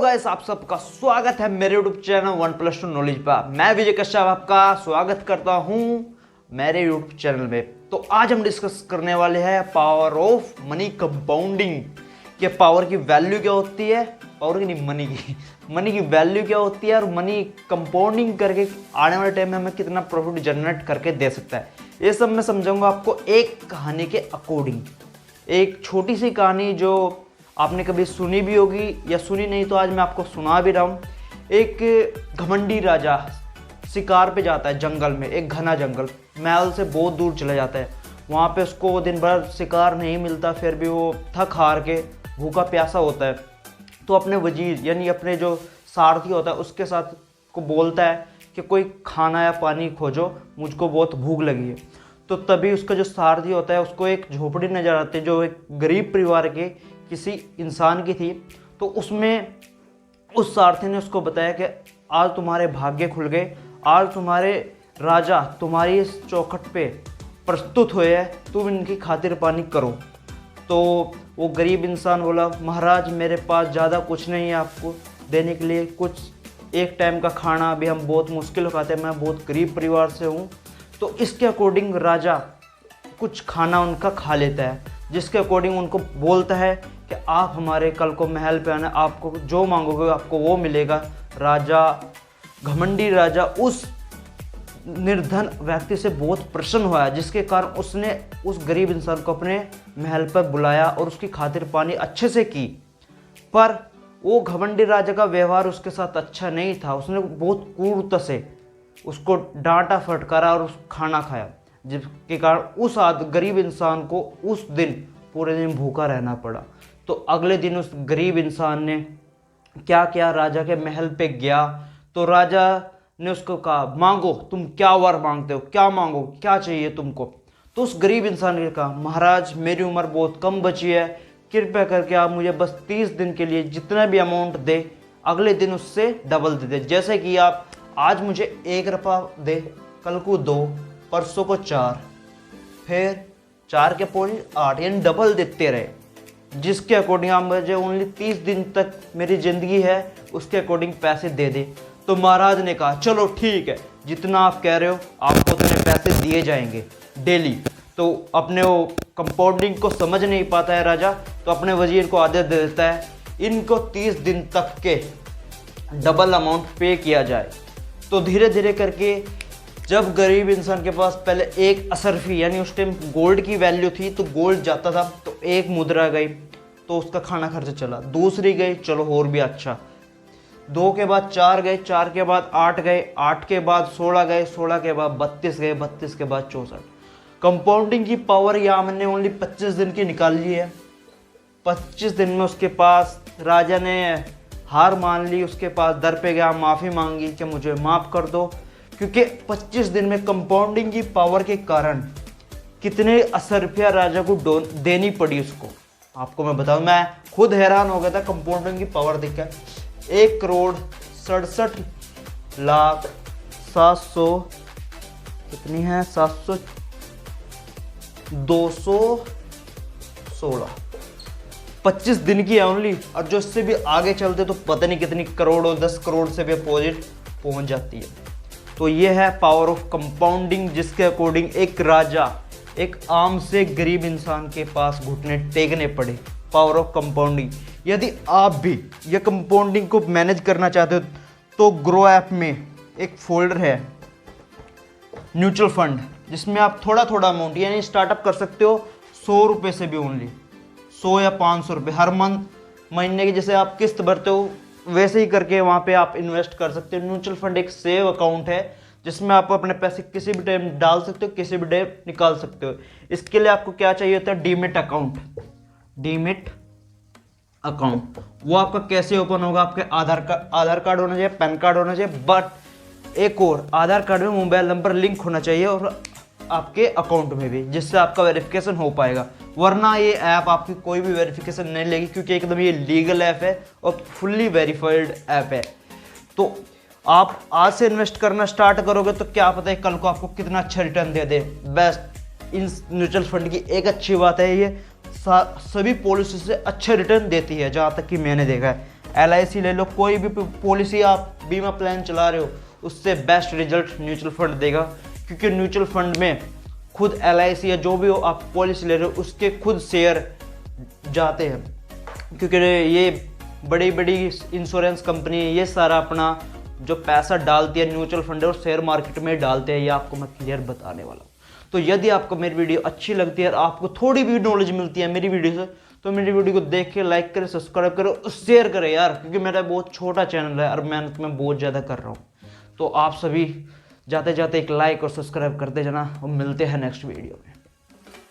Guys, आप सबका स्वागत है मेरे YouTube channel one plus two knowledge पर। मैं विजय कश्यप आपका स्वागत करता हूं मेरे यूट्यूब चैनल में। तो आज हम डिस्कस करने वाले हैं पावर ऑफ मनी कंपाउंडिंग के पावर की वैल्यू क्या होती है, पावर की नहीं मनी की वैल्यू क्या होती है और मनी कंपाउंडिंग करके आने वाले टाइम में हमें कितना प्रॉफिट जनरेट करके दे सकता है। ये सब मैं समझाऊंगा आपको एक कहानी के अकॉर्डिंग। एक छोटी सी कहानी जो आपने कभी सुनी भी होगी या सुनी नहीं तो आज मैं आपको सुना भी रहा हूँ। एक घमंडी राजा शिकार पे जाता है जंगल में, एक घना जंगल, महल से बहुत दूर चला जाता है। वहाँ पे उसको दिन भर शिकार नहीं मिलता, फिर भी वो थक हार के भूखा प्यासा होता है। तो अपने वजीर यानी अपने जो सारथी होता है उसके साथ को बोलता है कि कोई खाना या पानी खोजो, मुझको बहुत भूख लगी है। तो तभी उसका जो सारथी होता है उसको एक झोपड़ी नजर आती है जो एक गरीब परिवार के किसी इंसान की थी। तो उसमें उस सारथी ने उसको बताया कि आज तुम्हारे भाग्य खुल गए, आज तुम्हारे राजा तुम्हारी इस चौखट पे प्रस्तुत हुए हैं, तुम इनकी खातिर पानी करो। तो वो गरीब इंसान बोला, महाराज मेरे पास ज़्यादा कुछ नहीं है आपको देने के लिए, कुछ एक टाइम का खाना भी हम बहुत मुश्किल खाते हैं, मैं बहुत गरीब परिवार से हूँ। तो इसके अकॉर्डिंग राजा कुछ खाना उनका खा लेता है, जिसके अकॉर्डिंग उनको बोलता है कि आप हमारे कल को महल पे आना, आपको जो मांगोगे आपको वो मिलेगा। राजा घमंडी राजा उस निर्धन व्यक्ति से बहुत प्रसन्न हुआ, जिसके कारण उसने उस गरीब इंसान को अपने महल पर बुलाया और उसकी खातिर पानी अच्छे से की। पर वो घमंडी राजा का व्यवहार उसके साथ अच्छा नहीं था, उसने बहुत क्रूरता से उसको डांटा फटकारा और उस खाना खाया, जिसके कारण उस गरीब इंसान को उस दिन पूरे दिन भूखा रहना पड़ा। तो अगले दिन उस गरीब इंसान ने क्या किया, राजा के महल पे गया। तो राजा ने उसको कहा, मांगो, तुम क्या वर मांगते हो, क्या मांगो, क्या चाहिए तुमको। तो उस गरीब इंसान ने कहा, महाराज मेरी उम्र बहुत कम बची है, कृपया करके आप मुझे बस 30 दिन के लिए जितना भी अमाउंट दे अगले दिन उससे डबल दे दे। जैसे कि आप आज मुझे 1 रुपया दे, कल को 2, परसों को 4, फिर 4 के पॉइंट 8, यानी डबल देते रहे। जिसके अकॉर्डिंग आप मुझे ओनली 30 दिन तक मेरी ज़िंदगी है उसके अकॉर्डिंग पैसे दे दे। तो महाराज ने कहा, चलो ठीक है, जितना आप कह रहे हो आपको उतने पैसे दिए जाएंगे डेली। तो अपने वो कंपाउंडिंग को समझ नहीं पाता है राजा, तो अपने वजीर को आदेश दे देता है इनको 30 दिन तक के डबल अमाउंट पे किया जाए। तो धीरे धीरे करके जब गरीब इंसान के पास पहले एक असरफी यानी उस टाइम गोल्ड की वैल्यू थी, तो गोल्ड जाता था, तो 1 मुद्रा गई तो उसका खाना खर्च चला, दूसरी गई, चलो और भी अच्छा, 2 के बाद 4 गए, 4 के बाद 8 गए, 8 के बाद 16 गए, 16 के बाद 32 गए, 32 के बाद 64। कंपाउंडिंग की पावर यहाँ हमने ओनली 25 दिन की निकाल ली है। 25 दिन में उसके पास राजा ने हार मान ली, उसके पास दर पे गया, माफ़ी मांगी कि मुझे माफ़ कर दो, क्योंकि 25 दिन में कंपाउंडिंग की पावर के कारण कितने असरफिया राजा को देनी पड़ी उसको। आपको मैं बताऊं, मैं खुद हैरान हो गया था कंपाउंडिंग की पावर देखकर। 1,67,00,700 कितनी है, 700 216 25 दिन की है ओनली। और जो इससे भी आगे चलते तो पता नहीं कितनी करोड़ों 10 करोड़ से भी अपोजिट पहुंच जाती है। तो ये है पावर ऑफ कंपाउंडिंग, जिसके अकॉर्डिंग एक राजा एक आम से गरीब इंसान के पास घुटने टेकने पड़े। Power of compounding. यदि आप भी ये कंपाउंडिंग को मैनेज करना चाहते हो तो ग्रो ऐप में एक फोल्डर है म्यूचुअल फंड, जिसमें आप थोड़ा थोड़ा अमाउंट यानी स्टार्टअप कर सकते हो 100 रुपये से भी, ओनली 100 या 500 रुपये हर महीने की जैसे आप किस्त भरते हो वैसे ही करके वहाँ पे आप इन्वेस्ट कर सकते हो। म्यूचुअल फंड एक सेव अकाउंट है जिसमें आप अपने पैसे किसी भी टाइम डाल सकते हो, किसी भी टाइम निकाल सकते हो। इसके लिए आपको क्या चाहिए होता है, डीमेट अकाउंट। डीमेट अकाउंट वो आपका कैसे ओपन होगा, आपके आधार कार्ड होना चाहिए, पैन कार्ड होना चाहिए, बट एक और आधार कार्ड में मोबाइल नंबर लिंक होना चाहिए और आपके अकाउंट में भी, जिससे आपका वेरिफिकेशन हो पाएगा। वरना ये ऐप आपकी कोई भी वेरिफिकेशन नहीं लेगी, क्योंकि एकदम ये लीगल ऐप है और फुल्ली वेरीफाइड ऐप है। तो आप आज से इन्वेस्ट करना स्टार्ट करोगे तो क्या पता है कल को आपको कितना अच्छा return they they. Best in mutual fund की एक अच्छी बात है, ये सभी पॉलिसी से अच्छे रिटर्न देती है, जहाँ तक कि मैंने देखा है। LIC ले लो, कोई भी पॉलिसी आप बीमा प्लान चला रहे हो, उससे बेस्ट रिजल्ट म्यूचुअल फंड देगा। क्योंकि म्यूचुअल फंड में खुद LIC या जो भी हो आप पॉलिसी ले रहे हो उसके खुद शेयर जाते हैं, क्योंकि ये बड़ी बड़ी इंश्योरेंस कंपनी ये सारा अपना जो पैसा डालती है म्यूचुअल फंड और शेयर मार्केट में डालते हैं। ये आपको मैं क्लियर बताने वाला हूँ। तो यदि आपको मेरी वीडियो अच्छी लगती है और आपको थोड़ी भी नॉलेज मिलती है मेरी वीडियो से, तो मेरी वीडियो को देख के लाइक करें, सब्सक्राइब करें और शेयर करें यार, क्योंकि मेरा बहुत छोटा चैनल है और मेहनत मैं बहुत ज़्यादा कर रहा हूँ। तो आप सभी जाते जाते एक लाइक और सब्सक्राइब करते जाना और मिलते हैं नेक्स्ट वीडियो में।